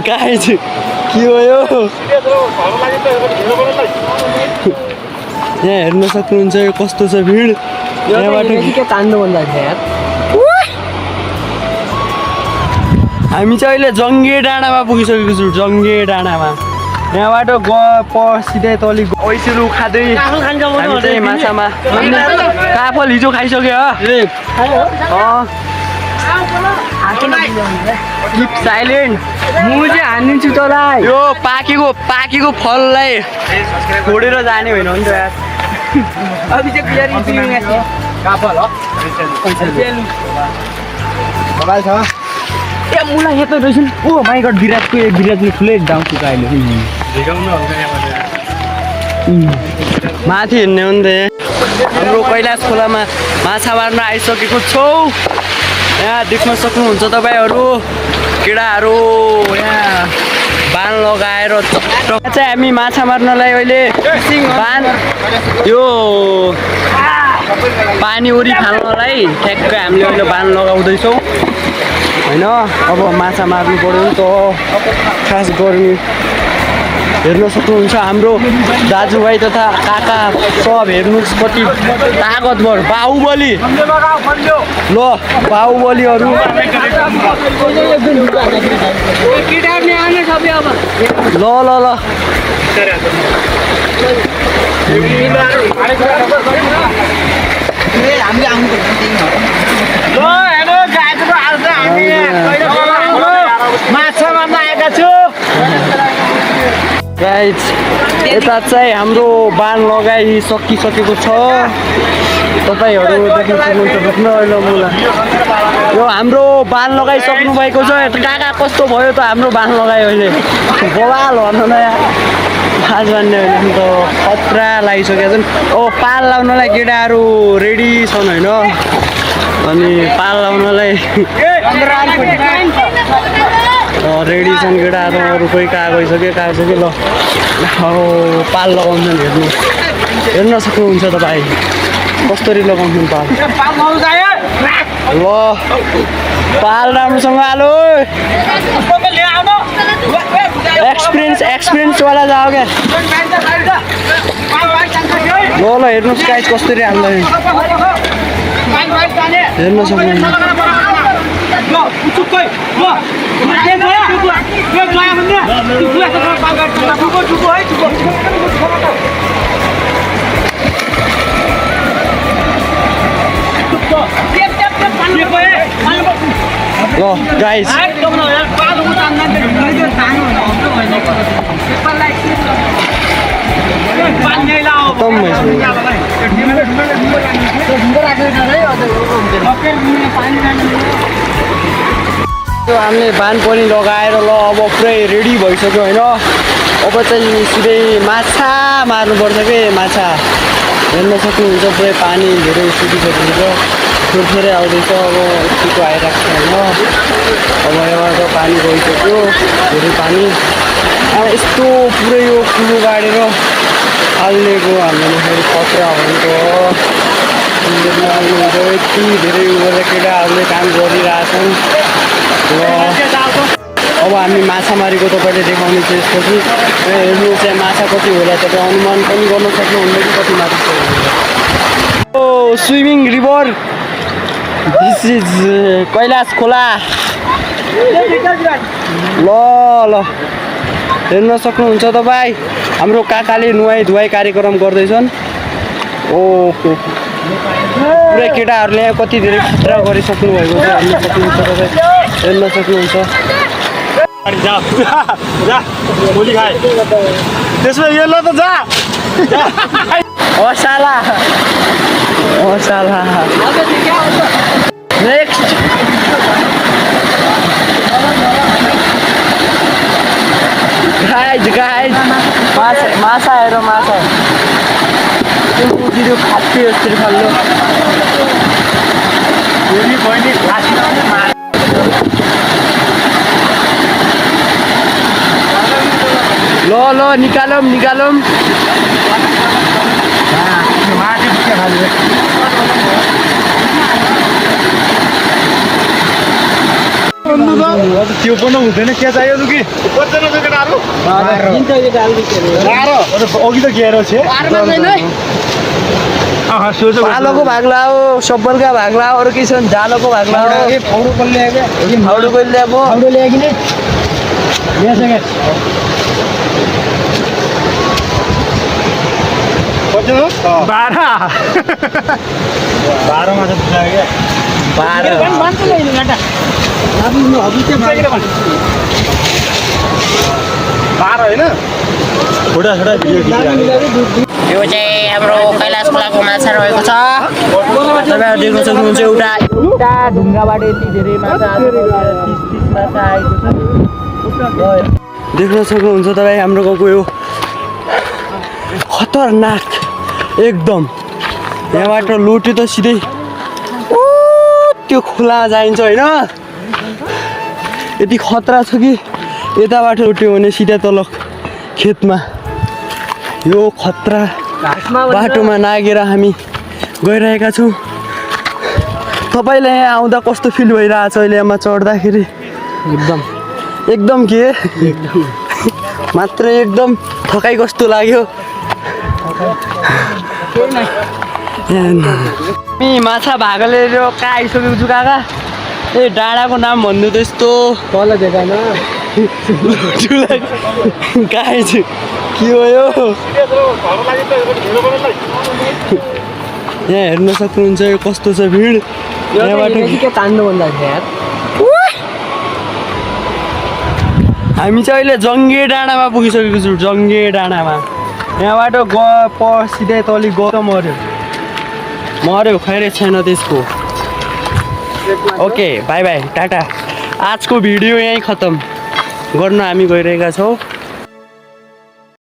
guys के हो यो यहाँ हेर्न सक्नुहुन्छ यो कस्तो छ भिड यहाँबाट के तान्नु मन लाग्छ यार हामी चाहिँ अहिले जङ्गे डाँडामा पुगिसकेको छु जङ्गे डाँडामा यहाँबाट सिधै तली ऐसेलु खाँदै हामी चाहिँ माछामा काफल हिजो खाइसक्यो किप साइलेन्ट म चाहिँ हानिदिन्छु तँलाई यो पाकेको फललाई छोडेर जाने होइन नि त यार काफल हो ए मुला हेर्दै रहेछन् ओ माइ गड विराटले ठुलै डाउन पुग्यो अहिले माथि हिँड्ने हो नि त हाम्रो कैलाश खोलामा माछा मार्न आइसकेको छौँ यहाँ देख्न सक्नुहुन्छ तपाईँहरू केटाहरू यहाँ बान लगाएर चाहिँ हामी माछा मार्नलाई अहिले बान यो पानी वरि फाल्नलाई ठ्याक्कै हामीले अहिले बान लगाउँदैछौँ होइन अब माछा मार्नु पऱ्यो नि त खास गर्मी हेर्न सक्नुहुन्छ हाम्रो दाजुभाइ तथा काका सब हेर्नुहोस् कति तागतवर बाहुबली ल बाहुबलीहरू ल ल ल माछा मार्न आएका छु गाइज यता चाहिँ हाम्रो बान लगाइसकिसकेको छ तपाईँहरू देख्न सक्नुहुन्छ अहिले मलाई यो हाम्रो बान लगाइसक्नु भएको छ काका कस्तो भयो त हाम्रो बान लगायो अहिले बवाल भन न आज भन्ने होइन त खतरा लागिसकेको छन् ओ पाल लाउनलाई केटाहरू रेडी छन् होइन अनि पाल लाउनलाई रेडी छन् केटाहरू अरू कोही कहाँ गइसक्यो ल पाल लगाउँछन् हेर्न सक्नुहुन्छ तपाईँ कसरी लगाउँछन् पाल ल पाल राम्रोसँग हालो एक्सपिरियन्सवाला जाओ क्या ल हेर्नुहोस् गाइस कसरी हाल्दा हेर्न सक्नुहुन्छ ल गाइस हामीले बान पनि लगाएर ल अब पुरै रेडी भइसक्यो होइन अब चाहिँ सिधै माछा मार्नुपर्छ कि माछा हेर्न सक्नुहुन्छ पुरै पानी धेरै सुकिसकेको छ फेरि आउँदैछ अब यतिको आइरहेको छ होइन अब यहाँबाट पानी गइसक्यो धेरै पानी अब यस्तो पुरै यो कुलो गाडेर हाल्नेको हामीले फेरि खतरा भनेको यति धेरै उयो केटाहरूले काम गरिरहेछन् अब हामी माछा मारेको तपाईँले देखाउने चेष्टा छु हेर्नु चाहिँ माछा कति होला तपाईँ अनुमान पनि गर्न सक्नुहुन्न कि कति माछा छ ओ swimming river this is Kailash Khola ल ल हेर्न सक्नुहुन्छ तपाईँ हाम्रो काकाले नुहाई धुवाई कार्यक्रम गर्दैछन् ओहो पुरै केटाहरूले कति धेरै खतरा गरिसक्नु भएको छ हेर्न सक्नुहुन्छ तपाईँ हेर्न सक्नुहुन्छ त्यसमा यो ल त जा साला नेक्स्ट गाइज माछा हेर माछा त्यो खाँच्यो यस्तरी खाल्लो ल निकालौँ भन्नु त त्यो पनि हुँदैन के चाहियो लु कि दिन्छ यो अघि त घेरो छ पालोको भाग लाओ सब्बलका भाग लाओ अरू के छ भने जालोको भाग लाओ फाउडो कहिले ल्याएको बाह्र माछा पुग्यो बाह्र होइन छोटा छोटा भिडियो यो चाहिँ हाम्रो कैलाश खोलाको माछा रहेको छ तपाईँहरू देख्न सक्नुहुन्छ एउटा ढुङ्गाबाट यति धेरै माछा माछा आएको छ देख्न सक्नुहुन्छ तपाईँ हाम्रो गाउँको यो खतरनाक एकदम यहाँबाट लोटे त सिधै त्यो खोला जाइन्छ होइन यति खतरा छ कि यताबाट लोट्यो भने सिधा तल खेतमा यो खतरा बाटोमा नागेर हामी गइरहेका छौँ तपाईँलाई यहाँ आउँदा कस्तो फिल भइरहेछ अहिले यहाँमा चढ्दाखेरि एकदम के मात्र एकदम थकाइ कस्तो लाग्यो माछा भागले कहाँ आइसकेको छु काका ए डाँडाको नाम भन्नु त यस्तो तल देखाएन कहाँ छु के हो यो यहाँ हेर्न सक्नुहुन्छ यो कस्तो छ भिड यहाँबाट के तान्नु भन्दाखेरि हामी चाहिँ अहिले जङ्गे डाँडामा पुगिसकेको छौँ जङ्गे डाँडामा यहाँबाट सिधै तलि गएर मऱ्यो खैरै छैन त्यसको ओके बाई बाई टाटा आजको भिडियो यहीँ खतम गर्न हामी गइरहेका छौँ